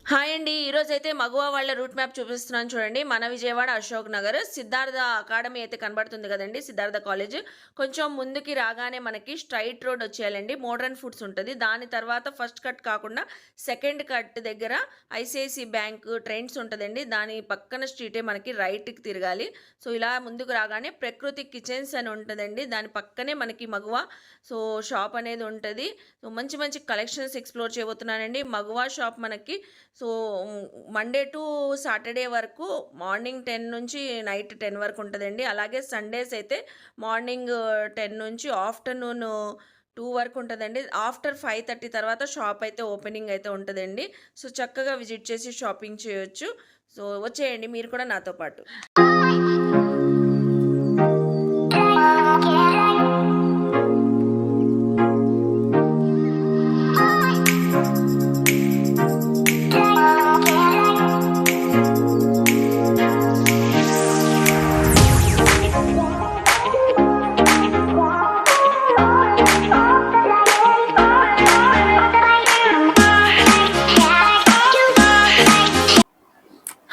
Hi అండి. ఈరోజైతే మగువ వాళ్ళ రూట్ మ్యాప్ చూపిస్తున్నాను చూడండి. మన విజయవాడ అశోక్ నగర్ సిద్ధార్థ అకాడమీ అయితే కనబడుతుంది కదండీ! సిద్ధార్థ కాలేజ్. కొంచెం ముందుకి రాగానే మనకి స్ట్రెయిట్ రోడ్ వచ్చేయాలండి. మోడర్న్ ఫుడ్స్ ఉంటది. దాని తర్వాత ఫస్ట్ కట్ కాకుండా సెకండ్ కట్ దగ్గర ఐసీఐసీ బ్యాంక్ ట్రెండ్స్ ఉంటదండి. దాని పక్కన స్ట్రీటే మనకి రైట్‌కి తిరగాలి. సో, ఇలా ముందుకు రాగానే ప్రకృతి కిచెన్స్ అని ఉంటదండి. దాని పక్కనే మనకి మగువ షాప్ అనేది ఉంటది. సో, మంచి మంచి కలెక్షన్స్ ఎక్స్‌ప్లోర్ చేయబోతున్నానండి. మగువ షాప్ మనకి సో, మండే టు సాటర్‌డే వరకు మార్నింగ్ 10 నుంచి నైట్ 10 వరకు ఉంటదండి. అలాగే సండేస్ అయితే మార్నింగ్ 10 నుంచి ఆఫ్టర్‌నూన్ 2 వరకు ఉంటదండి. ఆఫ్టర్ 5:30 తర్వాత షాప్ అయితే ఓపెనింగ్ అయితే ఉంటదండి. సో, చక్కగా విజిట్ చేసి షాపింగ్ చేయొచ్చు. సో, వచ్చేయండి మీరు కూడా నాతో పాటు.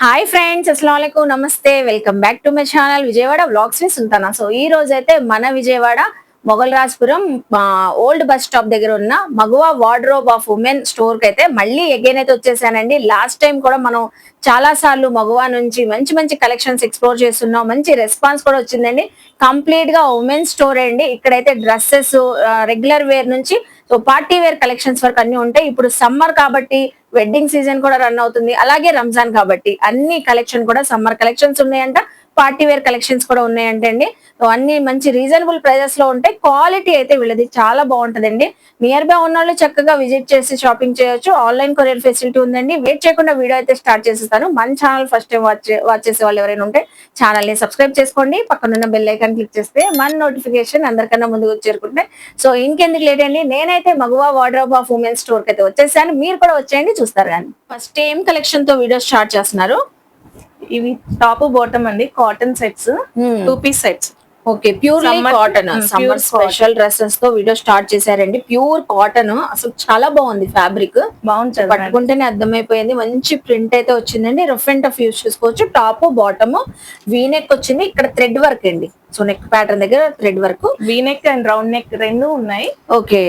హాయ్ ఫ్రెండ్స్, అస్సలాముఅలైకుం, నమస్తే. Welcome back to my channel Vijayawada vlogs with Sultana. So ఈ రోజు అయితే మన Vijayawada Mogalrajpuram old bus stop దగ్గర ఉన్న Maguva wardrobe of women store కి అయితే మళ్ళీ అగైన్ అయితే వచ్చేసానండి. లాస్ట్ టైం కూడా మనం చాలా సార్లు మగువ నుంచి మంచి మంచి కలెక్షన్స్ ఎక్స్ప్లోర్ చేస్తున్నాం. మంచి రెస్పాన్స్ కూడా వచ్చిందండి. కంప్లీట్ గా ఉమెన్ స్టోర్ అండి. ఇక్కడైతే డ్రెస్సెస్, రెగ్యులర్ వేర్ నుంచి సో పార్టీ వేర్ కలెక్షన్స్ వరకు అన్ని ఉంటాయి. ఇప్పుడు సమ్మర్ కాబట్టి వెడ్డింగ్ సీజన్ కూడా రన్ అవుతుంది. అలాగే రంజాన్ కాబట్టి అన్ని కలెక్షన్ కూడా సమ్మర్ కలెక్షన్స్ ఉన్నాయంట, పార్టీ వేర్ కలెక్షన్స్ కూడా ఉన్నాయంటే అండి. సో అన్ని మంచి రీజనబుల్ ప్రైజెస్ లో ఉంటాయి. క్వాలిటీ అయితే వీళ్ళది చాలా బాగుంటదండి. నియర్ బై ఉన్న వాళ్ళు చక్కగా విజిట్ చేసి షాపింగ్ చేయొచ్చు. ఆన్లైన్ కొరియర్ ఫెసిలిటీ ఉందండి. వెయిట్ చేయకుండా వీడియో అయితే స్టార్ట్ చేసేస్తాను. మన ఛానల్ ఫస్ట్ టైం వాచ్ చేసే వాళ్ళు ఎవరైనా ఉంటే ఛానల్ ని సబ్స్క్రైబ్ చేసుకోండి. పక్కనున్న బెల్ ఐకాన్ క్లిక్ చేస్తే మన నోటిఫికేషన్ అందరికన్నా ముందుకు చేరుకుంటే సో ఇంకెందుకు లేట్ అండి, నేనైతే మగువ వార్డ్రోబ్ ఆఫ్ ఉమెన్ స్టోర్ కి అయితే వచ్చేసాను. మీరు కూడా వచ్చేయండి, చూస్తారు. కానీ ఫస్ట్ ఏం కలెక్షన్ తో వీడియో స్టార్ట్ చేస్తున్నారు? ఇవి టాప్ బాటమ్ అండి, cotton sets, 2 piece sets. Okay, pure cotton summer special dresses తో వీడియో స్టార్ట్ చేశారండి. ప్యూర్ కాటన్, అసలు చాలా బాగుంది. ఫ్యాబ్రిక్ బాగుంటుంది, పట్టుకుంటేనే అర్థమైపోయింది. మంచి ప్రింట్ అయితే వచ్చిందండి. రఫ్ అండ్ టఫ్ యూస్ చేసుకోవచ్చు. టాప్ బాటమ్ వీనెక్ వచ్చింది. ఇక్కడ థ్రెడ్ వర్క్ అండి. సో నెక్ ప్యాటర్న్ దగ్గర thread work, V-neck and round neck రెండు ఉన్నాయి. ఓకే,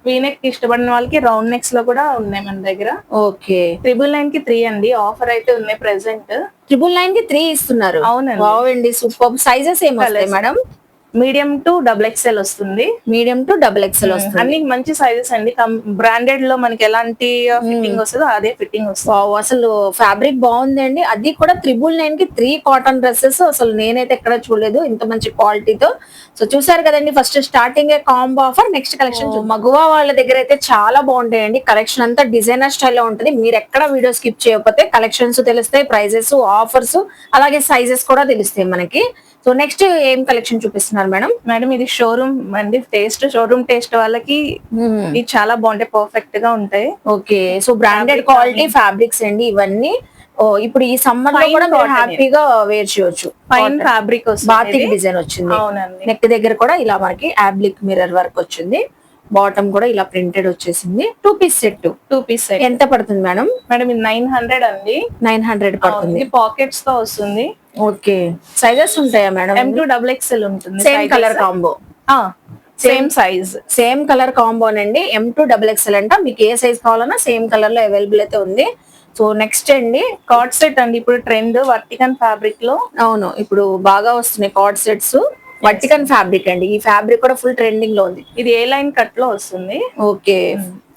వీనెక్ ఇష్టపడిన వాళ్ళకి రౌండ్ నెక్స్ లో కూడా ఉన్నాయి మన దగ్గర. ఓకే, 999 కి 3 అండి. ఆఫర్ అయితే ఉన్నాయి ప్రెసెంట్. 999 కి 3 ఇస్తున్నారు. అవునండి. బాగుంది. సూపర్. సైజెస్ ఏమొస్తాయి మేడం? మీడియం టు XXL వస్తుంది. మీడియం టు XXL వస్తుంది. అన్ని మంచి సైజెస్ అండి. బ్రాండెడ్ లో మనకి ఎలాంటి ఫిట్టింగ్ వస్తుందో అదే ఫిట్టింగ్ వస్తుంది. అసలు ఫ్యాబ్రిక్ బాగుందండి. అది కూడా 999 కి 3 కాటన్ డ్రెస్సెస్. అసలు నేనైతే ఎక్కడ చూడలేదు ఇంత మంచి క్వాలిటీతో. సో చూసారు కదండి, first starting combo offer. Next collection Maguva వాళ్ళ దగ్గర అయితే చాలా బాగుంటాయండి. కలెక్షన్ అంతా డిజైనర్ స్టైల్ లో ఉంటుంది. మీరు ఎక్కడ వీడియో స్కిప్ చేయకపోతే కలెక్షన్స్ తెలుస్తాయి, ప్రైజెస్, ఆఫర్స్, అలాగే సైజెస్ కూడా తెలుస్తాయి మనకి. సో నెక్స్ట్ ఏం కలెక్షన్ చూపిస్తున్నారు మేడం? మేడం ఇది షోరూమ్ అండి. షోరూమ్ టేస్ట్ వాళ్ళకి ఇది చాలా బాగుంటాయి, పర్ఫెక్ట్ గా ఉంటాయి. Okay, so branded quality fabrics అండి ఇవన్నీ. ఇప్పుడు ఈ సమ్మర్ లో కూడా మీరు హ్యాపీగా వేర్ చేయొచ్చు. ఫైన్ ఫ్యాబ్రిక్ వస్తుంది, బాతిక్ డిజైన్ వచ్చింది. అవునండి. నెక్ దగ్గర కూడా ఇలా మనకి అబ్లిక్ మిర్రర్ వర్క్ వచ్చింది. బాటమ్ కూడా ఇలా ప్రింటెడ్ వచ్చేసింది. 2 పీస్ సెట్. 2 పీస్ సెట్ ఎంత పడుతుంది మేడం? మేడం ఇది 900 అండి. 900 పడుతుంది. పాకెట్స్ తో వస్తుంది. ఓకే, సైజెస్ ఉంటాయా మేడం? M2 XXL ఉంటుంది. Same colour combo, same size, same colour కాంబోనండి. M2 XXL అంట. మీకు ఏ సైజ్ కావాలన్నా సేమ్ కలర్ లో అవైలబుల్ అయితే ఉంది. సో నెక్స్ట్ అండి కార్డ్ సెట్ అండి. ఇప్పుడు ట్రెండ్ వర్టికన్ ఫ్యాబ్రిక్ లో. అవును, ఇప్పుడు బాగా వస్తున్నాయి కార్డ్ సెట్స్. వర్టికన్ ఫ్యాబ్రిక్ అండి. ఈ ఫ్యాబ్రిక్ కూడా ఫుల్ ట్రెండింగ్ లో ఉంది. ఇది ఏ లైన్ కట్ లో వస్తుంది. ఓకే,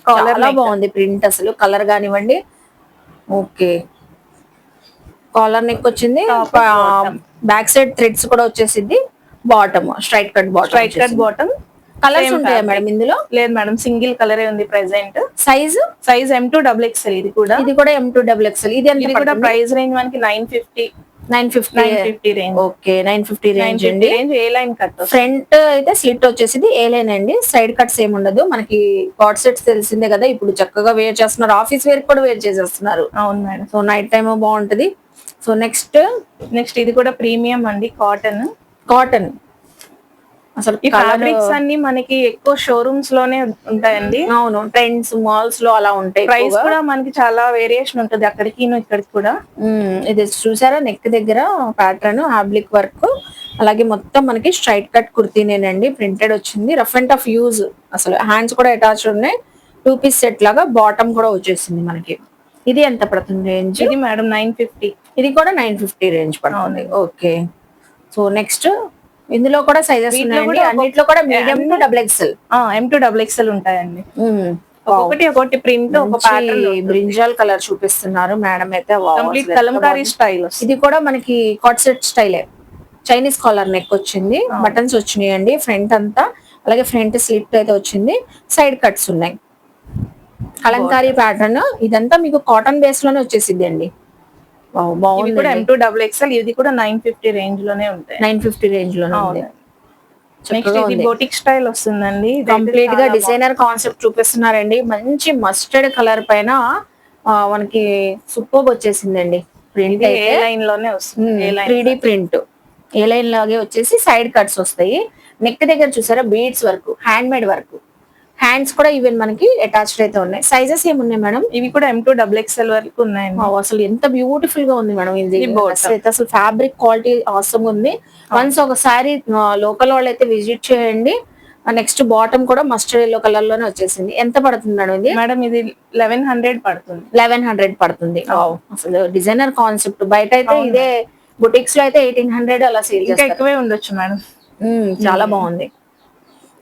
చాలా బాగుంది ప్రింట్. అసలు కలర్ కానివ్వండి. ఓకే, కాలర్ నెక్ వచ్చింది. బ్యాక్ సైడ్ థ్రెడ్స్ కూడా వచ్చేసింది. Bottom straight cut bottom. Colours ఉంటాయా మేడం ఇందులో? లేదు మేడం, సింగిల్ కలరే ఉంది ప్రెసెంట్. Size M2 XXL. ఇది కూడా M2 XXL. ఇది కూడా ప్రైస్ రేంజ్ మనకి 950 రేంజ్. ఓకే, 950 రేంజ్ అండి. ఏ లైన్ కట్. ఫ్రంట్ అయితే స్లిట్ వచ్చేసింది, ఏ లైన్ అండి. సైడ్ కట్స్ ఏమి ఉండదు మనకి. కార్డ్ సెట్స్ తెలిసిందే కదా, ఇప్పుడు చక్కగా వేర్ చేస్తున్నారు. ఆఫీస్ వేర్ కూడా వేర్ చేసేస్తున్నారు. అవును మేడం. సో నైట్ టైమ్ బాగుంటది. సో నెక్స్ట్ ఇది కూడా ప్రీమియం అండి. కాటన్ అసలు ఈ colour- ఫ్యాబ్రిక్స్ అన్ని మనకి ఎక్కువ షోరూమ్స్ లోనే ఉంటాయండి. అవును, ట్రెండ్స్ మాల్స్ లో అలా ఉంటాయి ప్రైస్ ఎక్కువగా. కూడా మనకి చాలా వేరియేషన్ ఉంటది అక్కడికి ఇక్కడికి కూడా. ఇది చూసారా, నెక్ దగ్గర ప్యాటర్న్ హాబ్లిక్ వర్క్, అలాగే మొత్తం మనకి స్ట్రైట్ కట్ కుర్తీనేనండి, ప్రింటెడ్ వచ్చింది. రఫ్ అండ్ టఫ్ యూజ్, అసలు హ్యాండ్స్ కూడా అటాచ్ ఉన్నాయి. 2 పీస్ సెట్ లాగా బాటమ్ కూడా వచ్చేసింది మనకి. ఇది ఎంత పడుతుంది రేంజ్? ఇది మేడం 950. ఇది కూడా 950 రేంజ్ పడుతుంది. ఓకే. సో నెక్స్ట్ ఇందులో కూడా సైజెస్ వీటిలో ఉన్నాయండి, కూడా అన్నిట్లో కూడా medium to double XL. M2 XXL ఉంటాయండి. ఒకటి ప్రింట్ ఒక ప్యాటర్న్ బ్రింజాల్ కలర్ చూపిస్తున్నారు మేడం అయితే. Complete Kalamkari style. ఇది కూడా మనకి కాట్ సెట్ స్టైలే, చైనీస్ కాలర్ నెక్ వచ్చింది, బటన్స్ వచ్చినాయండి ఫ్రంట్ అంతా, అలాగే ఫ్రంట్ స్లిట్ అయితే వచ్చింది, సైడ్ కట్స్ ఉన్నాయి, కలంకారీ ప్యాటర్న్. ఇదంతా మీకు కాటన్ బేస్ లోనే వచ్చేసింది అండి. ఇవి కూడా M2 XXL, ఇది కూడా 950 రేంజ్ లోనే ఉంటాయి. 950 రేంజ్ లోనే ఉంది. నెక్స్ట్ ఇది బోటిక్ స్టైల్ వస్తుందండి. కంప్లీట్ గా డిజైనర్ కాన్సెప్ట్ చూపిస్తున్నారండి. మంచి మస్టర్డ్ కలర్ పైన మనకి సూపర్ వచ్చేసిందండి. ప్రింట్ ఏ లైన్ లోనే వస్తుంది, 3D ప్రింట్, ఏ లైన్ లాగే వచ్చేసి సైడ్ కట్స్ వస్తాయి. నెక్ దగ్గర చూసారా beads work, hand made work, hands కూడా ఈవెన్ మనకి అటాచ్డ్ అయితే ఉన్నాయి. సైజెస్ ఏమున్నాయి మేడం? ఇవి కూడా M2 XXL వరకు ఉన్నాయండి. అసలు ఎంత బ్యూటిఫుల్ గా ఉంది మేడం ఇది. అసలు ఫ్యాబ్రిక్ క్వాలిటీ అవసరం ఉంది. వన్స్ ఒకసారి లోకల్ వాళ్ళు అయితే విజిట్ చేయండి. నెక్స్ట్ బాటమ్ కూడా మస్టర్డ్ ఎల్లో కలర్ లోనే వచ్చేసింది. ఎంత పడుతుంది మేడం ఇది? మేడం ఇది 1100 పడుతుంది. 1100 పడుతుంది. అసలు డిజైనర్ కాన్సెప్ట్. బయట అయితే ఇదే బుటిక్స్ లో అయితే 1800 అలా సేల్ చేస్తారు. ఎక్కువే ఉండొచ్చు మేడం. చాలా బాగుంది.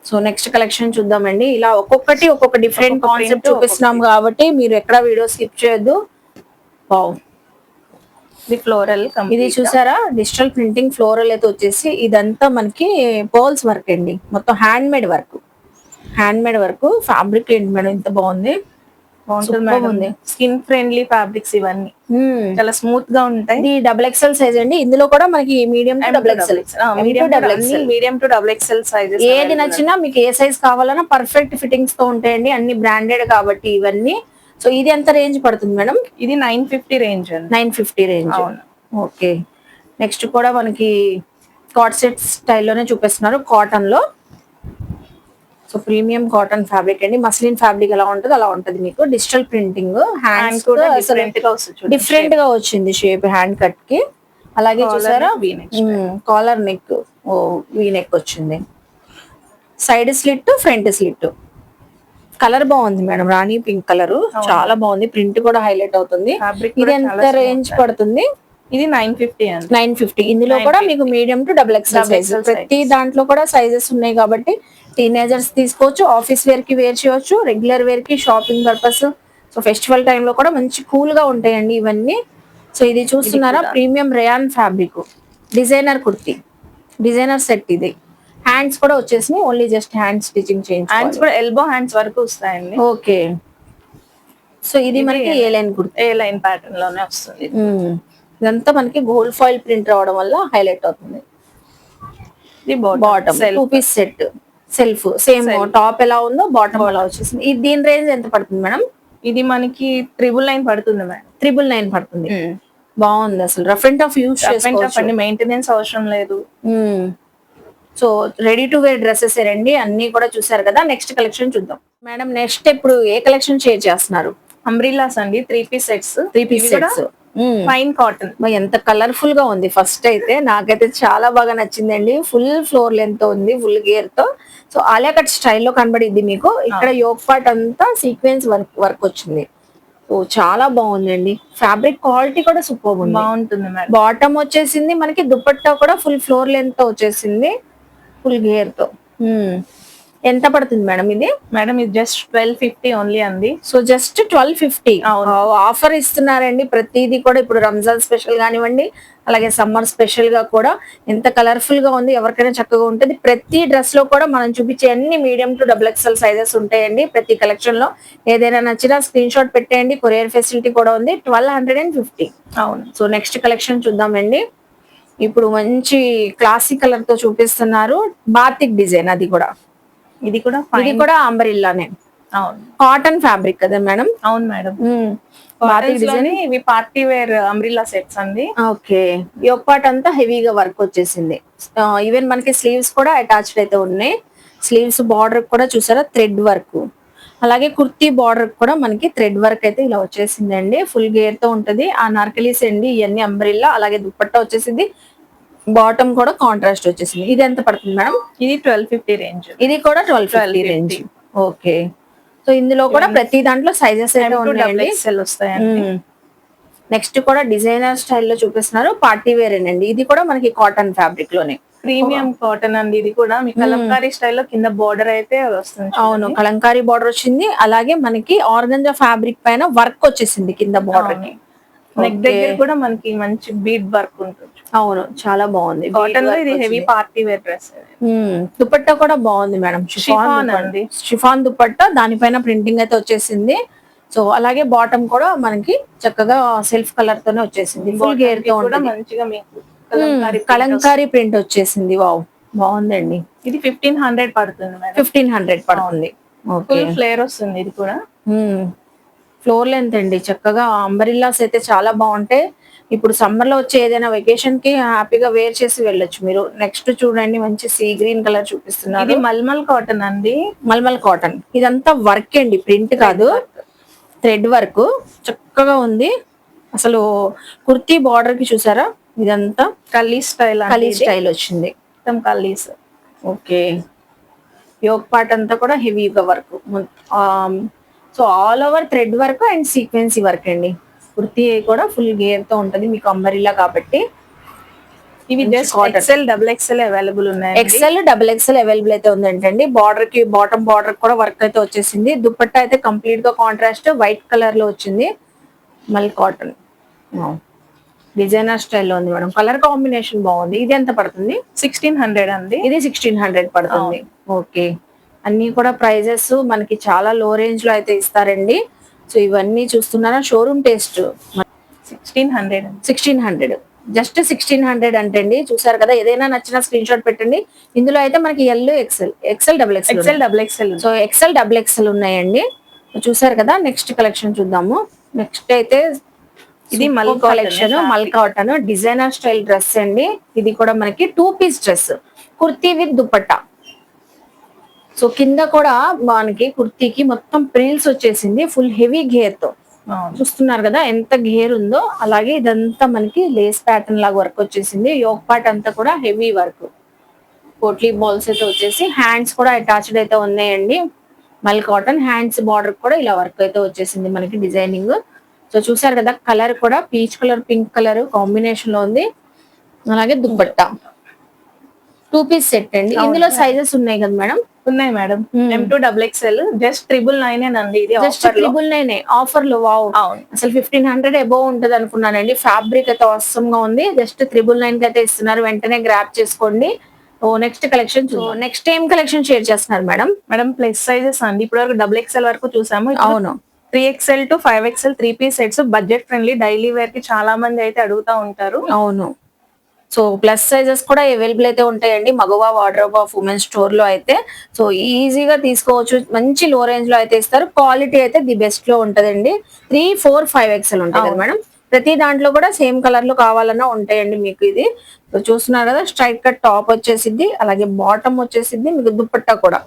సో నెక్స్ట్ కలెక్షన్ చూద్దామండి. ఇలా ఒక్కొక్క డిఫరెంట్ కాన్సెప్ట్ చూపిస్తున్నాం కాబట్టి మీరు ఎక్కడ వీడియో స్కిప్ చేయొద్దు. వావ్, ఇది ఫ్లోరల్. ఇది చూసారా, డిజిటల్ ప్రింటింగ్ ఫ్లోరల్ అయితే వచ్చేసి ఇదంతా మనకి పర్ల్స్ వర్క్ అండి, మొత్తం హ్యాండ్ మేడ్ వర్క్. ఫ్యాబ్రిక్ ఏంటి మేడం ఇంత బాగుంది, బాగుంటుంది. స్కిన్ ఫ్రెండ్లీ ఫ్యాబ్రిక్స్ ఇవన్నీ చాలా స్మూత్ గా ఉంటాయి. ఇది డబుల్ ఎక్స్ఎల్ సైజ్ అండి. ఇందులో కూడా మనకి medium to double XL, medium to double XXL sizes. ఏది నచ్చినా మీకు ఏ సైజ్ కావాలన్నా పర్ఫెక్ట్ ఫిట్టింగ్స్ తో ఉంటాయండి, అన్ని బ్రాండెడ్ కాబట్టి ఇవన్నీ. సో ఇది ఎంత రేంజ్ పడుతుంది మేడం? ఇది 950 రేంజ్ అండి. 950 రేంజ్. ఓకే. నెక్స్ట్ కూడా మనకి కాట్ సెట్ స్టైల్లోనే చూపిస్తున్నారు, కాటన్ లో. సో ప్రీమియం కాటన్ ఫ్యాబ్రిక్ అండి, మస్లిన్ ఫ్యాబ్రిక్ ఎలా ఉంటుంది అలా ఉంటది మీకు. డిజిటల్ ప్రింటింగ్, హ్యాండ్స్ కూడా డిఫరెంట్ గా వచ్చింది షేప్ హ్యాండ్ కట్ కి. అలాగే చూసారా కాలర్ నెక్, వీ నెక్ వచ్చింది, side slit, front slit. Colour బాగుంది మేడం, రాణి పింక్ కలర్ చాలా బాగుంది. ప్రింట్ కూడా హైలైట్ అవుతుంది. ఇది ఎంత రేంజ్ పడుతుంది? ఇది 950 అండి. 950. ఇందులో కూడా మీకు medium to double XL size, ప్రతి దాంట్లో కూడా సైజెస్ ఉన్నాయి కాబట్టి టీనేజర్స్ తీసుకోవచ్చు, ఆఫీస్ వేర్ కి వేర్ చేయొచ్చు, రెగ్యులర్ వేర్ కి, షాపింగ్ పర్పస్. సో ఫెస్టివల్ టైంలో కూడా మంచి కూల్ గా ఉంటాయండి ఇవన్నీ. సో ఇది చూస్తున్నారా, premium rayon fabric, designer kurti, designer set. ఇది హ్యాండ్స్ కూడా వచ్చేసినాయి, ఓన్లీ జస్ట్ హ్యాండ్ స్టిచింగ్ చేయించు. హ్యాండ్స్ కూడా ఎల్బో హ్యాండ్స్ వరకు వస్తాయండి. ఓకే. సో ఇది మనకి ఏ లైన్ కుర్తీ, ఏ లైన్ ప్యాటర్న్ లోనే వస్తుంది. ఇదంతా మనకి గోల్డ్ ఫాయిల్ ప్రింట్ రావడం వల్ల హైలైట్ అవుతుంది. ఇది bottom 2 piece set, self same top ఎలా ఉందో బాటమ్ అలా వచ్చేసింది. ఇది దీని రేంజ్ ఎంత పడుతుంది మేడం? ఇది మనకి 999 పడుతుంది మేడం. 999 పడుతుంది. బాగుంది. అసలు రఫ్ అండ్ టఫ్ యూజ్ చేసుకోవచ్చు, మెయింటెనెన్స్ అవసరం లేదు. So ready to wear dresses రండి, అన్ని కూడా చూసారు కదా. నెక్స్ట్ కలెక్షన్ చూద్దాం మేడం. నెక్స్ట్ ఇప్పుడు ఏ కలెక్షన్ షేర్ చేస్తున్నారు? అంబ్రిల్లాస్ అండి, 3 piece sets. 3 piece sets, fine cotton. ఎంత కలర్ఫుల్ గా ఉంది. ఫస్ట్ అయితే నాకైతే చాలా బాగా నచ్చిందండి. ఫుల్ ఫ్లోర్ లెంత్ ఉంది, ఫుల్ గేర్ తో. సో ఆలియా కట్ స్టైల్లో కనబడిద్ది మీకు. ఇక్కడ యోక్ పార్ట్ అంతా సీక్వెన్స్ వర్క్ వచ్చింది. సో చాలా బాగుందండి. ఫ్యాబ్రిక్ క్వాలిటీ కూడా సూపర్ ఉంది, బాగుంటుంది మేడం. బాటమ్ వచ్చేసింది మనకి, దుపట్టా కూడా ఫుల్ ఫ్లోర్ లెంత్ తో వచ్చేసింది, ఫుల్ గేర్ తో. ఎంత పడుతుంది మేడం ఇది? మేడం ఇది జస్ట్ 1250 ఓన్లీ అండి. సో జస్ట్ 1250 ఆఫర్ ఇస్తున్నారండి. ప్రతిదీ కూడా ఇప్పుడు రంజాన్ స్పెషల్ కానివ్వండి, అలాగే సమ్మర్ స్పెషల్ గా కూడా ఎంత కలర్ఫుల్ గా ఉంది, ఎవరికైనా చక్కగా ఉంటుంది. ప్రతి డ్రెస్ లో కూడా మనం చూపించే అన్ని medium to double XL sizes ఉంటాయండి. ప్రతి కలెక్షన్ లో ఏదైనా నచ్చినా స్క్రీన్ షాట్ పెట్టేయండి, కొరియర్ ఫెసిలిటీ కూడా ఉంది. 1250. అవును. సో నెక్స్ట్ కలెక్షన్ చూద్దామండి. ఇప్పుడు మంచి క్లాసిక్ కలర్ తో చూపిస్తున్నారు, బాతిక్ డిజైన్. అది కూడా ఇది కూడా అంబ్రిల్లానే. అవును కాటన్ ఫ్యాబ్రిక్ కదా మేడం. అవును మేడం. Batik design. ఇవి పార్టీ వేర్ అంబ్రిల్లా సెట్స్ అండి. ఓకే, యోక్ పార్ట్ అంతా హెవీగా వర్క్ వచ్చేసింది. ఈవెన్ మనకి స్లీవ్స్ కూడా అటాచ్డ్ అయితే ఉన్నాయి. స్లీవ్స్ బార్డర్ కూడా చూసారా థ్రెడ్ వర్క్. అలాగే కుర్తీ బార్డర్ కూడా మనకి థ్రెడ్ వర్క్ అయితే ఇలా వచ్చేసిందండి. ఫుల్ గేర్ తో ఉంటది. ఆ నార్కలీస్ అండి ఇవన్నీ అంబ్రిల్లా. అలాగే దుప్పట్టా వచ్చేసింది. బాటమ్ కూడా కాంట్రాస్ట్ వచ్చేసింది. ఇది ఎంత పడుతుంది మేడం? ఇది 1250 రేంజ్. ఇది కూడా 1250 రేంజ్. ఓకే, సో ఇందులో కూడా ప్రతి దాంట్లో సైజెస్ అయితే ఉన్నాయండి. XL వస్తాయండి. నెక్స్ట్ కూడా డిజైనర్ స్టైల్లో చూపిస్తున్నారు. పార్టీ వేర్ అండి. ఇది కూడా మనకి కాటన్ ఫ్యాబ్రిక్ లోనే ప్రీమియం కాటన్ అండి. ఇది కూడా మీ కలంకారీ స్టైల్లో కింద బార్డర్ అయితే వస్తుంది. అవును, కలంకారీ బార్డర్ వచ్చింది. అలాగే మనకి ఆర్గంజా ఫ్యాబ్రిక్ పైన వర్క్ వచ్చేసింది కింద బార్డర్ కి. నెక్ దగ్గర కూడా మనకి మంచి బీడ్ వర్క్ ఉంటుంది. అవును, చాలా బాగుంది. కాటన్ లో ఇది heavy party wear dress. Dupatta కూడా బాగుంది మేడం. షిఫాన్ అండి. షిఫాన్ దుపట్టా, దానిపైన ప్రింటింగ్ అయితే వచ్చేసింది. సో అలాగే బాటమ్ కూడా మనకి చక్కగా సెల్ఫ్ కలర్ తోనే వచ్చేసింది. ఫుల్ గేర్ తో కూడా మంచిగా మీకు కలంకారీ ప్రింట్ వచ్చేసింది. వావ్, బాగుందండి. ఇది 1500 పడుతుంది మేడం. 1500 పడుతుంది. ఓకే, ఫుల్ ఫ్లేర్ వస్తుంది. ఇది కూడా ఫ్లోర్ లెంత్ అండి. చక్కగా అంబరిల్లాస్ అయితే చాలా బాగుంటాయి. ఇప్పుడు సమ్మర్ లో వచ్చే ఏదైనా వెకేషన్ కి హ్యాపీగా వేర్ చేసి వెళ్ళొచ్చు మీరు. నెక్స్ట్ చూడండి, మంచి సీ గ్రీన్ కలర్ చూపిస్తున్నారు. ఇది మల్మల్ కాటన్ అండి. మల్మల్ కాటన్. ఇదంతా వర్క్ అండి, ప్రింట్ కాదు, థ్రెడ్ వర్క్. చక్కగా ఉంది. అసలు కుర్తీ బార్డర్ కి చూసారా, ఇదంతా కల్లీ స్టైల్. కలీ స్టైల్ వచ్చింది. మొత్తం కల్లీస్. ఓకే, యోక్ పార్ట్ అంతా కూడా హెవీగా work. So all over thread work and sequence work అండి. కుర్తీ కూడా ఫుల్ గేర్ తో ఉంటది మీకు అంబరిల్లా కాబట్టి. ఇవి జస్ట్ XL XXL అవైలబుల్ ఉన్నాయి. XL XXL అవైలబుల్ అయితే ఉందంటండి. బార్డర్ కి బాటమ్ బార్డర్ కూడా వర్క్ అయితే వచ్చేసింది. దుపట్టా అయితే కంప్లీట్ గా కాంట్రాస్ట్ వైట్ కలర్ లో వచ్చింది. మల్ కాటన్ డిజైనర్ స్టైల్లో ఉంది మేడం. కలర్ కాంబినేషన్ బాగుంది. ఇది ఎంత పడుతుంది? 1600 అండి. ఇది 1600 పడుతుంది. ఓకే, అన్ని కూడా ప్రైజెస్ మనకి చాలా లో రేంజ్ లో అయితే ఇస్తారండి. సో ఇవన్నీ చూస్తున్నారా, షోరూమ్ టేస్ట్. 1600 జస్ట్ 1600 అంటండి. చూసారు కదా, ఏదైనా నచ్చిన స్క్రీన్ షాట్ పెట్టండి. ఇందులో అయితే మనకి XL XXL so XL XXL ఉన్నాయండి. చూసారు కదా. నెక్స్ట్ కలెక్షన్ చూద్దాము. నెక్స్ట్ అయితే ఇది మల్ కలెక్షన్, మల్ కాటన్ డిజైనర్ స్టైల్ డ్రెస్ అండి. ఇది కూడా మనకి 2 piece dress, kurti with dupatta. So కింద కూడా మనకి కుర్తీకి మొత్తం ప్రిల్స్ వచ్చేసింది. ఫుల్ హెవీ గేర్ తో చూస్తున్నారు కదా ఎంత గేర్ ఉందో. అలాగే ఇదంతా మనకి లేస్ ప్యాటర్న్ లాగా వర్క్ వచ్చేసింది. యోక్ పార్ట్ అంతా కూడా హెవీ వర్క్. పోట్లీ బాల్స్ అయితే వచ్చేసి హ్యాండ్స్ కూడా అటాచ్డ్ అయితే ఉన్నాయండి. మల్ కాటన్ హ్యాండ్స్ బార్డర్ కూడా ఇలా వర్క్ అయితే వచ్చేసింది మనకి డిజైనింగ్. సో చూసారు కదా, కలర్ కూడా peach colour pink colour combination లో ఉంది. అలాగే దుపట్టా 2 పీస్ సెట్ అండి. ఇందులో సైజెస్ ఉన్నాయి కదా మేడం? ఉన్నాయి మేడం. M2 XXL జస్ట్ 999 అండి. ఇది జస్ట్ 999 ఆఫర్ లో. వావ్, అసలు 1500 అబోవ్ ఉంటది అనుకున్నానండి. ఫ్యాబ్రిక్ అయితే అవసరం గా ఉంది. జస్ట్ 999 కి అయితే ఇస్తున్నారు. వెంటనే గ్రాప్ చేసుకోండి. ఓ నెక్స్ట్ కలెక్షన్. నెక్స్ట్ ఏం కలెక్షన్ షేర్ చేస్తున్నారు మేడం? మేడం ప్లస్ సైజెస్ అండి. ఇప్పుడు వరకు XXL వరకు చూసాము. అవును, 3XL to 5XL 3 piece sets budget friendly daily wear కి చాలా మంది అయితే అడుగుతా ఉంటారు. అవును, సో ప్లస్ సైజెస్ కూడా అవైలబుల్ అయితే ఉంటాయండి Maguva wardrobe of women store లో అయితే. సో ఈజీగా తీసుకోవచ్చు. మంచి లో రేంజ్ లో అయితే ఇస్తారు. క్వాలిటీ అయితే ది బెస్ట్ లో ఉంటదండి. 3, 4, 5XL ఉంటాయి కదా మేడం. ప్రతి దాంట్లో కూడా సేమ్ కలర్ లో కావాలన్నా ఉంటాయండి మీకు. ఇది సో చూస్తున్నారు కదా, స్ట్రైట్ కట్ టాప్ వచ్చేసిద్ది. అలాగే బాటమ్ వచ్చేసిద్ది. మీకు దుపట్టా కూడా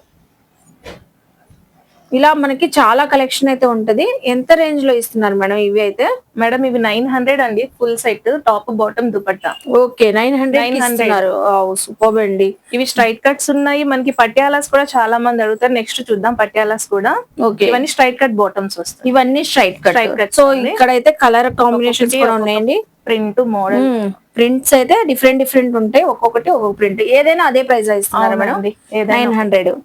ఇలా మనకి చాలా కలెక్షన్ అయితే ఉంటది. ఎంత రేంజ్ లో ఇస్తున్నారు మేడం ఇవి అయితే? మేడం ఇవి 900 అండి. Full set top bottom dupatta. Okay, 900 super అండి. ఇవి స్ట్రైట్ కట్స్ ఉన్నాయి. మనకి పట్యాలాస్ కూడా చాలా మంది అడుగుతారు. నెక్స్ట్ చూద్దాం పట్యాలాస్ కూడా. ఓకే, ఇవన్నీ స్ట్రైట్ కట్ బాటమ్స్ వస్తాయి. ఇవన్నీ స్ట్రైట్ కట్. సో ఇక్కడైతే కలర్ కాంబినేషన్స్ కూడా ఉన్నాయండి. ప్రింట్ మోడల్ ప్రింట్స్ అయితే డిఫరెంట్ ఉంటాయి. ఒక్కొక్కటి ఒక్కొక్క ప్రింట్. ఏదైనా అదే ప్రైస్ ఇస్తున్నారు మేడం? 900.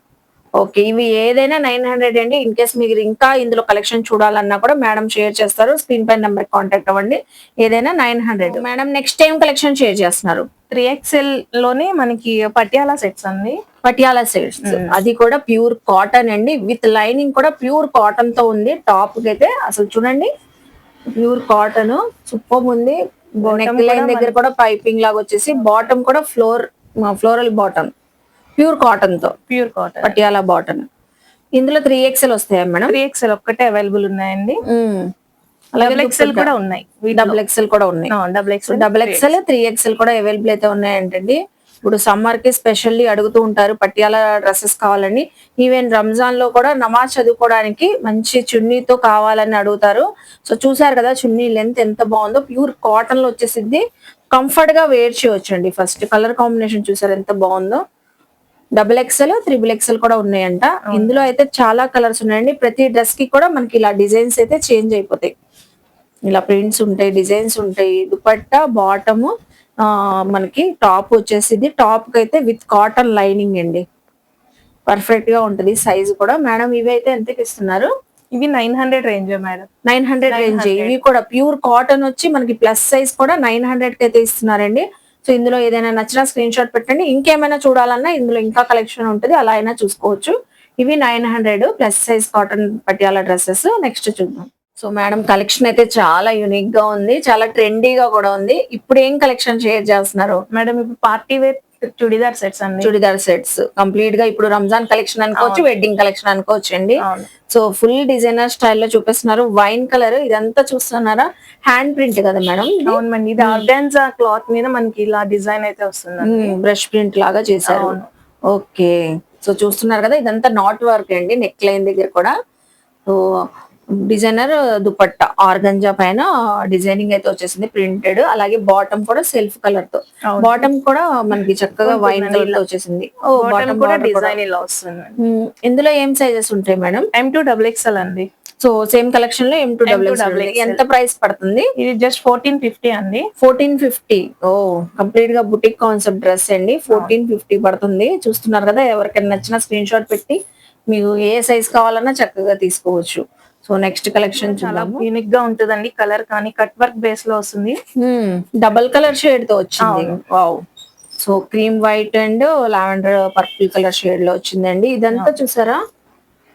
ఓకే, ఇవి ఏదైనా 900 అండి. ఇన్ కేస్ మీరు ఇంకా ఇందులో కలెక్షన్ చూడాలన్నా కూడా మేడం షేర్ చేస్తారు. స్క్రీన్ పై నెంబర్ కాంటాక్ట్ అవ్వండి. ఏదైనా 900. Madam next time collection share చేస్తున్నారు? 3XL లోనే మనకి పటియాలా సెట్స్ అండి. పటియాలా సెట్స్, అది కూడా ప్యూర్ కాటన్ అండి. విత్ లైనింగ్ కూడా ప్యూర్ కాటన్ తో ఉంది. టాప్ కి అయితే అసలు చూడండి, ప్యూర్ కాటన్ సూపర్ ఉంది. నెక్ లైన్ దగ్గర కూడా పైపింగ్ లాగా వచ్చేసి, బాటమ్ కూడా ఫ్లోరల్ బాటమ్ ప్యూర్ కాటన్ తో, ప్యూర్ కాటన్ పటియాలా బాటన్. ఇందులో 3XL వస్తాయా మేడం? 3XL ఒక్కటే అవైలబుల్ ఉన్నాయండి. అలాగే డబుల్ ఎక్స్ఎల్ కూడా ఉన్నాయి. డబుల్ ఎక్స్ఎల్ కూడా ఉన్నాయి. డబుల్ ఎక్స్ఎల్ 3XL కూడా అవైలబుల్ అయితే ఉన్నాయంటండి. ఇప్పుడు సమ్మర్ కి స్పెషల్లీ అడుగుతూ ఉంటారు పటియాలా డ్రెస్సెస్ కావాలని. ఈవెన్ రంజాన్ లో కూడా నమాజ్ చదువుకోవడానికి మంచి చున్నీతో కావాలని అడుగుతారు. సో చూసారు కదా చున్నీ లెంత్ ఎంత బాగుందో, ప్యూర్ కాటన్ లో వచ్చేసింది. కంఫర్ట్ గా వేర్ చేయొచ్చండి. ఫస్ట్ కలర్ కాంబినేషన్ చూసారు ఎంత బాగుందో. డబుల్ ఎక్స్ఎల్ 3XL కూడా ఉన్నాయంట. ఇందులో అయితే చాలా కలర్స్ ఉన్నాయండి. ప్రతి డ్రెస్ కి కూడా మనకి ఇలా డిజైన్స్ అయితే చేంజ్ అయిపోతాయి. ఇలా ప్రింట్స్ ఉంటాయి, డిజైన్స్ ఉంటాయి. దుపట్టా బాటమ్ మనకి టాప్ వచ్చేసింది. టాప్ కి అయితే విత్ కాటన్ లైనింగ్ అండి. పర్ఫెక్ట్ గా ఉంటది. సైజ్ కూడా మేడం ఇవి అయితే ఎంతకి ఇస్తున్నారు? ఇవి 900 రేంజ్ మేడం. 900 రేంజ్. ఇవి కూడా ప్యూర్ కాటన్ వచ్చి మనకి ప్లస్ సైజ్ కూడా 900 కి అయితే ఇస్తున్నారండి. సో ఇందులో ఏదైనా నచ్చిన స్క్రీన్ షాట్ పెట్టండి. ఇంకేమైనా చూడాలన్నా ఇందులో ఇంకా కలెక్షన్ ఉంటుంది, అలా అయినా చూసుకోవచ్చు. ఇవి 900 plus size cotton Patiala dresses. Next చూద్దాం. సో మేడం కలెక్షన్ అయితే చాలా యూనిక్ గా ఉంది, చాలా ట్రెండీగా కూడా ఉంది. ఇప్పుడు ఏం కలెక్షన్ షేర్ చేస్తున్నారు మేడం? ఇప్పుడు పార్టీ వేర్ చుడిదార్ సెట్స్ అండి. చుడిదార్ సెట్స్ కంప్లీట్ గా ఇప్పుడు రంజాన్ కలెక్షన్ అనుకోవచ్చు, వెడ్డింగ్ కలెక్షన్ అనుకోవచ్చు అండి. సో ఫుల్ డిజైనర్ స్టైల్లో చూపిస్తున్నారు. వైన్ కలర్ ఇదంతా చూస్తున్నారా? హ్యాండ్ ప్రింట్ కదా మేడం? అవునండి. ఇది ఆర్గాన్జా క్లాత్ మీద మనకి ఇలా డిజైన్ అయితే వస్తుంది. బ్రష్ ప్రింట్ లాగా చేశారు. ఓకే. సో చూస్తున్నారు కదా, ఇదంతా నాట్ వర్క్ అండి. నెక్ లైన్ దగ్గర కూడా సో డిజైనర్ దుపట్టా ఆర్గంజా పైన డిజైనింగ్ అయితే వచ్చేసింది ప్రింటెడ్. అలాగే బాటమ్ కూడా సెల్ఫ్ కలర్ తో, బాటమ్ కూడా మనకి చక్కగా వైన్ కలర్ లో వచ్చేసింది. బాటమ్ కూడా డిజైన్ ఇలా వస్తుంది. ఇందులో ఏం సైజెస్ ఉంటాయి మేడం? M2XXL అండి. సో సేమ్ కలెక్షన్ లో M2XXL. ఎంత ప్రైస్ పడుతుంది? ఇది జస్ట్ 1450 అండి. 1450. ఓ కంప్లీట్ గా బుటిక్ కాన్సెప్ట్ డ్రెస్ అండి. 1450 పడుతుంది. చూస్తున్నారు కదా, ఎవరికైనా నచ్చిన స్క్రీన్ షాట్ పెట్టి మీకు ఏ సైజ్ కావాలన్నా చక్కగా తీసుకోవచ్చు. సో నెక్స్ట్ కలెక్షన్ చాలా యూనిక్ గా ఉంటుందండి. కలర్ కానీ కట్ వర్క్ బేస్ లో వస్తుంది. డబల్ కలర్ షేడ్ తో వచ్చింది. Wow. So cream white and lavender purple colour shade లో వచ్చిందండి. ఇదంతా చూసారా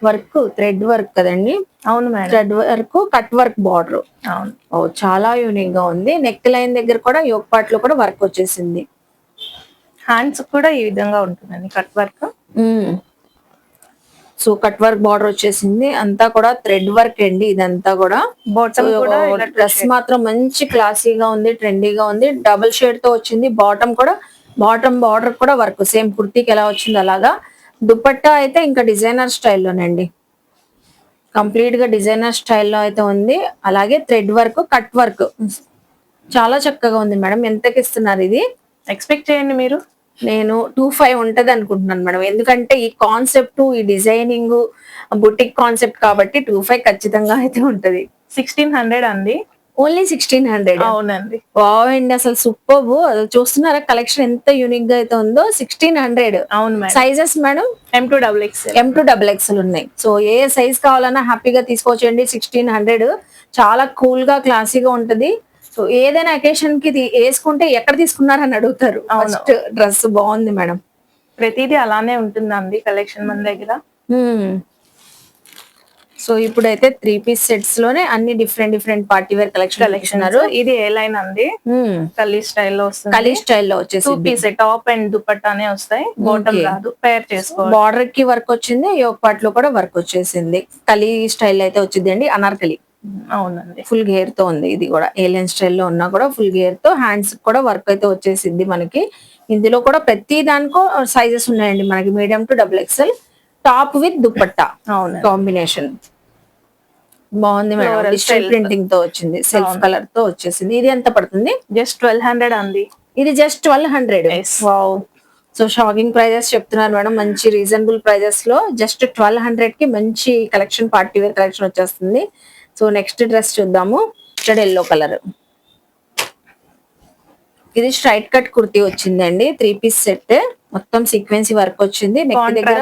వర్క్, థ్రెడ్ వర్క్ కదండి? అవును madam. Thread work, cut work border. అవును. ఓ చాలా యూనిక్ గా ఉంది. నెక్ లైన్ దగ్గర కూడా యోక్ పార్ట్ లో కూడా వర్క్ వచ్చేసింది. హ్యాండ్స్ కూడా ఈ విధంగా ఉంటుందండి cut work. So cut work border వచ్చేసింది. అంతా కూడా థ్రెడ్ వర్క్ అండి. ఇదంతా కూడా డ్రెస్ మాత్రం మంచి క్లాసీగా ఉంది, ట్రెండీగా ఉంది. డబుల్ షేడ్ తో వచ్చింది. బాటమ్ కూడా, బాటమ్ బార్డర్ కూడా వర్క్ సేమ్ కుర్తీకి ఎలా వచ్చింది అలాగా. దుపట్టా అయితే ఇంకా డిజైనర్ స్టైల్లోనండి. కంప్లీట్ గా డిజైనర్ స్టైల్లో అయితే ఉంది. అలాగే థ్రెడ్ వర్క్, కట్ వర్క్ చాలా చక్కగా ఉంది మేడం. ఎంతకి ఇస్తున్నారు ఇది? ఎక్స్పెక్ట్ చేయండి మీరు. నేను 25 ఉంటది అనుకుంటున్నాను మేడం. ఎందుకంటే ఈ కాన్సెప్ట్, ఈ డిజైనింగ్ బుటిక్ కాన్సెప్ట్ కాబట్టి 25 ఖచ్చితంగా అయితే ఉంటది. 1600 అండి. ఓన్లీ 1600? అవునండి. వావ్ అండి, అసలు సూపర్. చూస్తున్నారా కలెక్షన్ ఎంత యూనిక్ గా అయితే ఉందో. 1600. అవును madam. Sizes madam? M2XXL. M2XXL ఉన్నాయి. సో ఏ సైజ్ కావాలన్నా హ్యాపీగా తీసుకోవచ్చండి. 1600 చాలా కూల్ గా క్లాసీగా ఉంటది. సో ఏదైనా అకేషన్ కి వేసుకుంటే ఎక్కడ తీసుకున్నారని అడుగుతారు. ఫస్ట్ డ్రెస్ బాగుంది మేడం. ప్రతిదీ అలానే ఉంటుందండి కలెక్షన్ మన దగ్గర. సో ఇప్పుడైతే 3 పీస్ సెట్స్ లోనే అన్ని డిఫరెంట్ పార్టీ వేర్ కలెక్షన్. ఇది ఏ లైన్ అండి? కలీ స్టైల్లో వస్తుంది. కలీ స్టైల్లో వచ్చేసి 2 పీస్ టాప్ అండ్ దుపట్టానే వస్తాయి. బాటమ్ రాదు, పేర్ చేసుకోవాలి. బార్డర్ కి వర్క్ వచ్చింది, యోక్ పార్ట్ లో కూడా వర్క్ వచ్చేసింది. కలీ స్టైల్ అయితే వచ్చింది అండి. అనార్కలి. అవునండి. ఫుల్ గేర్ తో ఉంది. ఇది కూడా ఏలియన్ స్టైల్లో ఉన్నా కూడా ఫుల్ గేర్ తో. హ్యాండ్స్ కూడా వర్క్ అయితే వచ్చేసింది మనకి. ఇందులో కూడా ప్రతి దానికో సైజెస్ ఉన్నాయండి మనకి. Medium to XXL. Top with dupatta combination బాగుంది మేడం. డిజిటల్ ప్రింటింగ్ తో వచ్చింది, సెల్ఫ్ కలర్ తో వచ్చేసింది. ఇది ఎంత పడుతుంది? జస్ట్ 1200 అండి. ఇది just 1200. Wow. So shocking prices చెప్తున్నారు మేడం. మంచి రీజనబుల్ ప్రైజెస్ లో జస్ట్ 1200 కి మంచి కలెక్షన్, పార్టీ వేర్ కలెక్షన్ వచ్చేస్తుంది. సో నెక్స్ట్ డ్రెస్ చూద్దాము. ఇక్కడ ఎల్లో కలర్. ఇది స్ట్రైట్ కట్ కుర్తీ వచ్చిందండి. 3 పీస్ సెట్. మొత్తం సీక్వెన్సీ వర్క్ వచ్చింది. నెక్ దగ్గర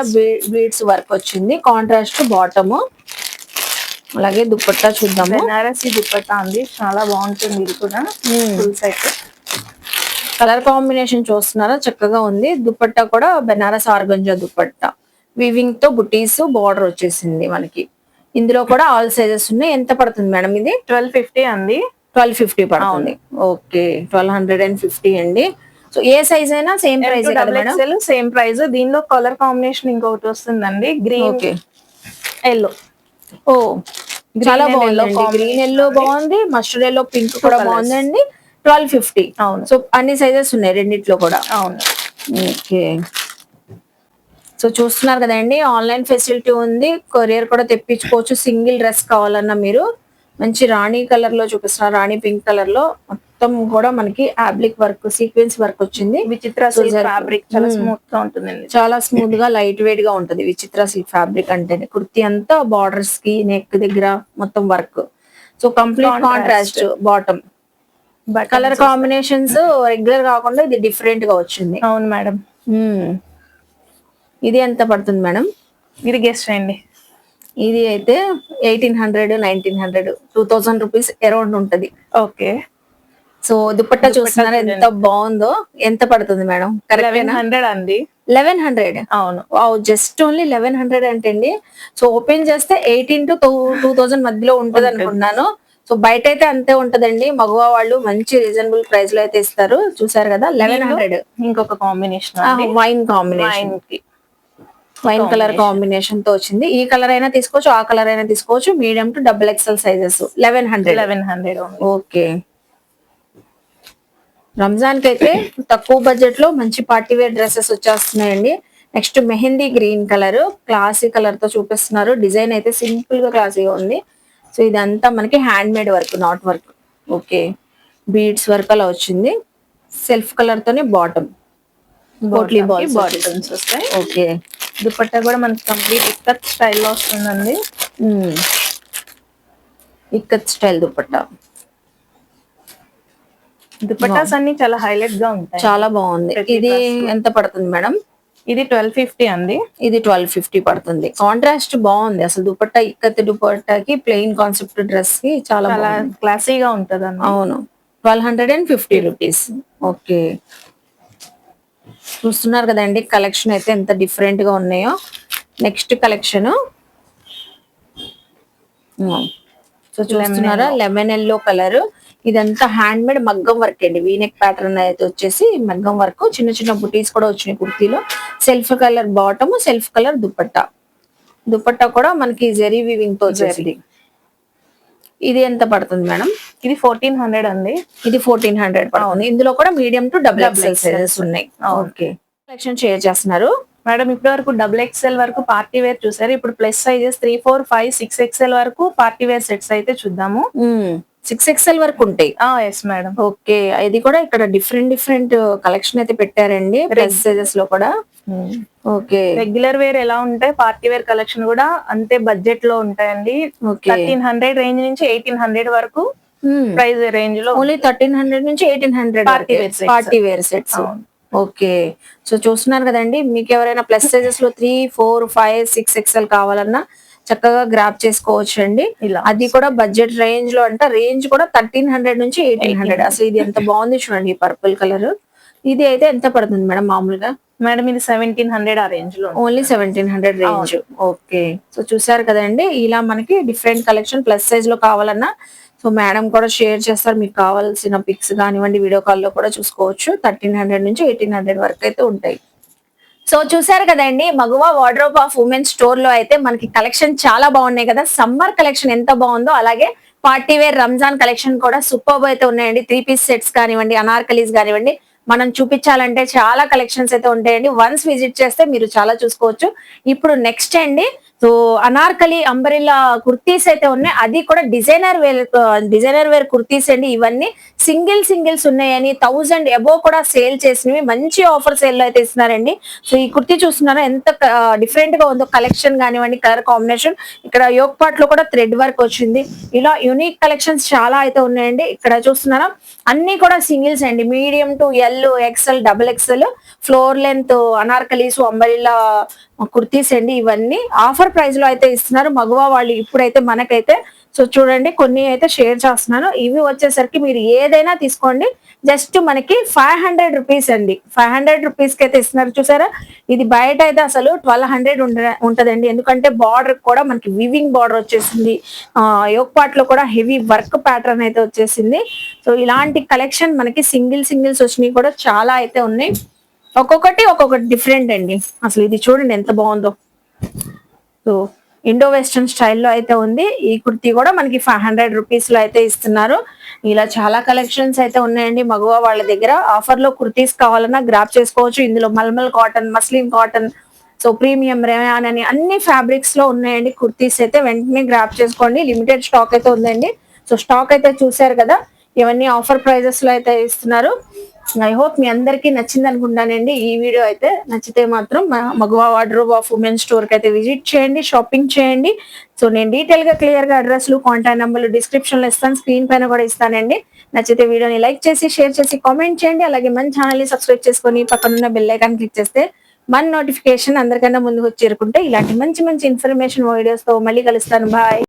బీడ్స్ వర్క్ వచ్చింది. Contrast bottom. అలాగే దుపట్టా చూద్దాము. బెనారసి దుపట్టా అండి, చాలా బాగుంటుంది. ఇది కూడా ఫుల్ సెట్. కలర్ కాంబినేషన్ చూస్తున్నారా, చక్కగా ఉంది. దుపట్టా కూడా బెనారస్ ఆర్గంజా దుపట్టా. వీవింగ్ తో బుటీస్ బార్డర్ వచ్చేసింది మనకి. ఇందులో కూడా ఆల్ సైజెస్ ఉన్నాయి. ఎంత పడుతుంది మేడం ఇది? 1250 అండి. 1250 పడుతుంది. ఓకే, 1250 అండి. సో ఏ సైజ్ అయినా సేమ్ ప్రైస్ కదా మేడం? Same price. దీనిలో కలర్ కాంబినేషన్ ఇంకొకటి వస్తుందండి, గ్రీన్. Okay, yellow. ఓ చాలా and yellow బాగుంది. combination గ్రీన్ ఎల్లో ఉంది. బాగుంది, మస్టర్డ్ ఎల్లో, పింక్ కూడా colours. బాగుందండి. 1250. అవును. సో అన్ని సైజెస్ ఉన్నాయి రెండిట్లో కూడా. అవును. ఓకే. సో చూస్తున్నారు కదండి, ఆన్లైన్ ఫెసిలిటీ ఉంది, కొరియర్ కూడా తెప్పించుకోవచ్చు. సింగిల్ డ్రెస్ కావాలన్నా మీరు మంచి రాణి కలర్ లో చూపిస్తున్నారు, రాణి పింక్ కలర్ లో మొత్తం కూడా మనకి అబ్లిక్ వర్క్, సీక్వెన్స్ వర్క్ వచ్చింది. విచిత్ర సిల్క్ ఫ్యాబ్రిక్ చాలా స్మూత్ గా ఉంటుందండి. చాలా స్మూత్ గా లైట్ వెయిట్ గా ఉంటది విచిత్ర సిల్క్ ఫ్యాబ్రిక్ అంటేనే. కుర్తీ అంతా బార్డర్స్ కి, నెక్ దగ్గర మొత్తం work. So complete contrast bottom. Colour combinations regular కాకుండా ఇది డిఫరెంట్ గా వచ్చింది. అవును మేడం. ఇది ఎంత పడుతుంది మేడం? ఇది గెస్ట్ చేయండి. ఇది అయితే 1800, 1900, 2000 రూపీస్ అరౌండ్ ఉంటది. ఓకే. సో దుపట్టా చూస్తున్నారా ఎంత బాగుందో. ఎంత పడుతుంది మేడం? 1100 అండి. 1100. అవును. జస్ట్ ఓన్లీ 1100 అంటే అండి. సో ఓపెన్ చేస్తే 18 to 2000 మధ్యలో ఉంటది అనుకున్నాను. సో బయట అయితే అంతే ఉంటదండి. మగవా వాళ్ళు మంచి రీజనబుల్ ప్రైస్ లో అయితే ఇస్తారు. చూసారు కదా 1100. ఇంకొక combination wine combination, wine colour combination తో వచ్చింది. ఈ కలర్ అయినా తీసుకోవచ్చు, ఆ కలర్ అయినా తీసుకోవచ్చు. Medium to XXL sizes 1100. Okay. Ramzan కి అయితే తక్కువ బడ్జెట్ లో మంచి పార్టీ వేర్ డ్రెస్సెస్ వచ్చేస్తున్నాయండి. Next mehndi green colour, classy colour తో చూపిస్తున్నారు. డిజైన్ అయితే సింపుల్ గా క్లాసీగా ఉంది. సో ఇదంతా మనకి hand made work, not work. Okay. Beads work అలా వచ్చింది. సెల్ఫ్ కలర్ తోనే బాటమ్, పోట్లీ బాటమ్స్ వస్తాయి. ఓకే. దుపట్టా కూడా మనకి కంప్లీట్ ఇక్కత్ స్టైల్లో వస్తుందండి. ఇక్కత్ స్టైల్ దుపట్టా. దుపట్టాస్ అన్ని చాలా హైలైట్ గా ఉంటాయి. చాలా బాగుంది. ఇది ఎంత పడుతుంది మేడం? ఇది 1250 అండి. ఇది 1250 పడుతుంది. కాంట్రాస్ట్ బాగుంది అసలు. దుపట్టా ఇక్కత్ దుపట్టాకి ప్లెయిన్ కాన్సెప్ట్ డ్రెస్ కి చాలా క్లాసీగా ఉంటది. అవును. 1250 రూపీస్. ఓకే. చూస్తున్నారు కదండి కలెక్షన్ అయితే ఎంత డిఫరెంట్ గా ఉన్నాయో. నెక్స్ట్ కలెక్షన్ సో చూస్తున్నారా, లెమన్ ఎల్లో కలర్. ఇదంతా హ్యాండ్ మేడ్ మగ్గం వర్క్ అండి. వీనెక్ ప్యాటర్న్ అయితే వచ్చేసి మగ్గం వర్క్. చిన్న చిన్న బుటీస్ కూడా వచ్చినాయి కుర్తీలో. Self colour bottom, self colour dupatta. Dupatta కూడా మనకి జరీ వీవింగ్ తో వచ్చేసింది. ఇది ఎంత పడుతుంది మేడం? ఇది 1400 అండి. ఇది 1400 పడుతుంది. ఇందులో కూడా మీడియం టు XXL సైజెస్ ఉన్నాయి. ఓకే. కలెక్షన్ షేర్ చేస్తున్నారు మేడం. ఇప్పటి వరకు XXL వరకు పార్టీ వేర్ చూసారు. ఇప్పుడు ప్లస్ సైజెస్ 3, 4, 5, 6XL వరకు పార్టీ వేర్ సెట్స్ అయితే చూద్దాము. 6XL వరకు ఉంటాయి. Yes madam. ఓకే. ఇది కూడా ఇక్కడ డిఫరెంట్ కలెక్షన్ అయితే పెట్టారండి ప్లస్ సైజెస్ లో కూడా. ఓకే. రెగ్యులర్ వేర్ ఎలా ఉంటాయి, పార్టీ వేర్ కలెక్షన్ కూడా అంతే బడ్జెట్ లో ఉంటాయండి. 1300 రేంజ్ నుంచి 1800 వరకు ప్రైస్ రేంజ్ లో. ఓన్లీ 1300 నుంచి 1800 party wear sets. Okay. So చూస్తున్నారు కదండి, మీకు ఎవరైనా ప్లస్ సైజెస్ లో 3, 4, 5, 6XL కావాలన్నా చక్కగా గ్రాప్ చేసుకోవచ్చు అండి. అది కూడా బడ్జెట్ రేంజ్ లో. అంట రేంజ్ కూడా 1300 నుంచి 1800. అసలు ఇది ఎంత బాగుంది చూడండి, పర్పుల్ కలర్. ఇది అయితే ఎంత పడుతుంది మేడం మామూలుగా? మేడం ఇది 1700 ఆ రేంజ్ లో. Only 1700 range. ఓకే. సో చూసారు కదండి, ఇలా మనకి డిఫరెంట్ కలెక్షన్ ప్లస్ సైజ్ లో కావాలన్నా సో మేడం కూడా షేర్ చేస్తారు. మీకు కావాల్సిన పిక్స్ కానివ్వండి, వీడియో కాల్ లో కూడా చూసుకోవచ్చు. 1300 నుంచి 1800 వరకు అయితే ఉంటాయి. సో చూసారు కదండి, మగువా వార్డ్రోబ్ ఆఫ్ ఉమెన్ స్టోర్ లో అయితే మనకి కలెక్షన్ చాలా బాగున్నాయి కదా. సమ్మర్ కలెక్షన్ ఎంత బాగుందో అలాగే పార్టీ వేర్ రంజాన్ కలెక్షన్ కూడా సూపర్బ్ అయితే ఉన్నాయండి. 3 పీస్ సెట్స్ కానివ్వండి, అనార్కలీస్ కానివ్వండి, మనం చూపించాలంటే చాలా కలెక్షన్స్ అయితే ఉంటాయండి. వన్స్ విజిట్ చేస్తే మీరు చాలా చూసుకోవచ్చు. ఇప్పుడు నెక్స్ట్ అండి, సో అనార్కలి అంబరిల్లా కుర్తీస్ అయితే ఉన్నాయి. అది కూడా డిజైనర్ వేర్ కుర్తీస్ అండి. ఇవన్నీ సింగిల్స్ ఉన్నాయని 1000 అబోవ్ కూడా సేల్ చేసినవి. మంచి ఆఫర్ సేల్ లో అయితే ఇస్తున్నారండి. సో ఈ కుర్తీ చూస్తున్నారా ఎంత డిఫరెంట్ గా ఉందో. కలెక్షన్ కానివ్వండి, కలర్ కాంబినేషన్, ఇక్కడ యోక్ పార్ట్ లో కూడా థ్రెడ్ వర్క్ వచ్చింది. ఇలా యూనిక్ కలెక్షన్స్ చాలా అయితే ఉన్నాయండి. ఇక్కడ చూస్తున్నారా, అన్ని కూడా సింగిల్స్ అండి. Medium to L, XL, XXL, floor length anarkalis, umbrella kurtis అండి. ఇవన్నీ ఆఫర్ ప్రైస్ లో అయితే ఇస్తున్నారు మగువా వాళ్ళు ఇప్పుడైతే మనకైతే. సో చూడండి, కొన్ని అయితే షేర్ చేస్తున్నాను. ఇవి వచ్చేసరికి మీరు ఏదైనా తీసుకోండి, జస్ట్ మనకి 500 రూపీస్ అండి. 500 రూపీస్ కి అయితే ఇస్తున్నారు. చూసారా, ఇది బయట అయితే అసలు 1200 ఉంటదండి. ఎందుకంటే బార్డర్ కూడా మనకి వివింగ్ బార్డర్ వచ్చేసింది. యోక్ పార్ట్ లో కూడా హెవీ వర్క్ ప్యాటర్న్ అయితే వచ్చేసింది. సో ఇలాంటి కలెక్షన్ మనకి సింగిల్స్ వచ్చినాయి కూడా చాలా అయితే ఉన్నాయి. ఒక్కొక్కటి డిఫరెంట్ అండి. అసలు ఇది చూడండి ఎంత బాగుందో. సో ఇండో వెస్టర్న్ స్టైల్లో అయితే ఉంది. ఈ కుర్తీ కూడా మనకి 500 రూపీస్ లో అయితే ఇస్తున్నారు. ఇలా చాలా కలెక్షన్స్ అయితే ఉన్నాయండి మగువా వాళ్ళ దగ్గర. ఆఫర్ లో కుర్తీస్ కావాలన్నా గ్రాప్ చేసుకోవచ్చు. ఇందులో mulmul cotton, muslin cotton, so premium rayon అని అన్ని ఫ్యాబ్రిక్స్ లో ఉన్నాయండి కుర్తీస్ అయితే. వెంటనే గ్రాప్ చేసుకోండి, లిమిటెడ్ స్టాక్ అయితే ఉందండి. సో స్టాక్ అయితే చూసారు కదా, ఇవన్నీ ఆఫర్ ప్రైజెస్ లో అయితే ఇస్తున్నారు. ఐ హోప్ మీ అందరికీ నచ్చింది అనుకుంటానండి ఈ వీడియో అయితే. నచ్చితే మాత్రం మగువా వార్డ్రోబ్ ఆఫ్ ఉమెన్ స్టోర్ కి అయితే విజిట్ చేయండి, షాపింగ్ చేయండి. సో నేను డీటెయిల్ గా క్లియర్ గా అడ్రస్లు, కాంటాక్ట్ నెంబర్లు డిస్క్రిప్షన్ లో ఇస్తాను, స్క్రీన్ పైన కూడా ఇస్తానండి. నచ్చితే వీడియోని లైక్ చేసి, షేర్ చేసి, కామెంట్ చేయండి. అలాగే మన ఛానల్ ని సబ్స్క్రైబ్ చేసుకొని పక్కనున్న బెల్ ఐకాన్ క్లిక్ చేస్తే మన నోటిఫికేషన్ అందరికన్నా ముందుకు చేరుకుంటే ఇలాంటి మంచి మంచి ఇన్ఫర్మేషన్ వీడియోస్ తో మళ్ళీ కలుస్తాను. బాయ్.